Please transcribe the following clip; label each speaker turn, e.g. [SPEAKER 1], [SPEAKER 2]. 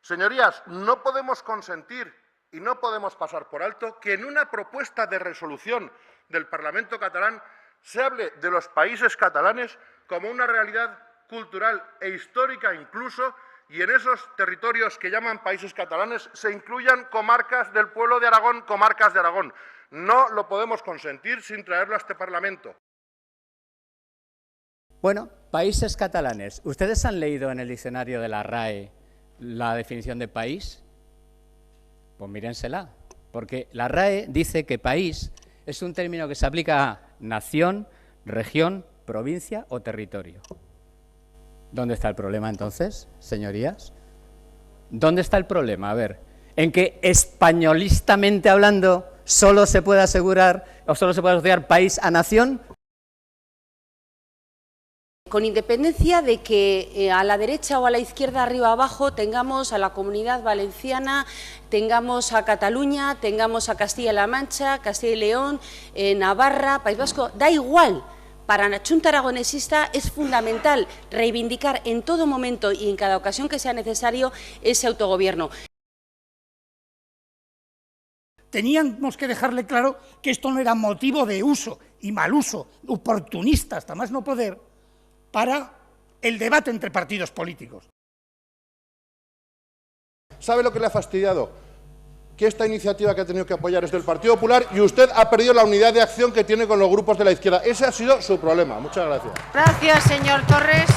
[SPEAKER 1] Señorías, no podemos consentir y no podemos pasar por alto que en una propuesta de resolución del Parlamento catalán se hable de los países catalanes como una realidad cultural e histórica incluso, y en esos territorios que llaman países catalanes se incluyan comarcas del pueblo de Aragón, comarcas de Aragón. No lo podemos consentir sin traerlo a este Parlamento.
[SPEAKER 2] Bueno, países catalanes. ¿Ustedes han leído en el diccionario de la RAE la definición de país? Pues mírensela, porque la RAE dice que país es un término que se aplica a nación, región, provincia o territorio. ¿Dónde está el problema entonces, señorías? ¿Dónde está el problema? A ver, ¿en que españolistamente hablando solo se puede asegurar o solo se puede asociar país a nación?
[SPEAKER 3] Con independencia de que a la derecha o a la izquierda, arriba o abajo, tengamos a la Comunidad Valenciana, tengamos a Cataluña, tengamos a Castilla-La Mancha, Castilla y León, Navarra, País Vasco, da igual. Para la Xunta Aragonesista es fundamental reivindicar en todo momento y en cada ocasión que sea necesario ese autogobierno.
[SPEAKER 4] Teníamos que dejarle claro que esto no era motivo de uso y mal uso, oportunista hasta más no poder, para el debate entre partidos políticos.
[SPEAKER 1] ¿Sabe lo que le ha fastidiado? Que esta iniciativa que ha tenido que apoyar es del Partido Popular y usted ha perdido la unidad de acción que tiene con los grupos de la izquierda. Ese ha sido su problema. Muchas gracias.
[SPEAKER 5] Gracias, señor Torres.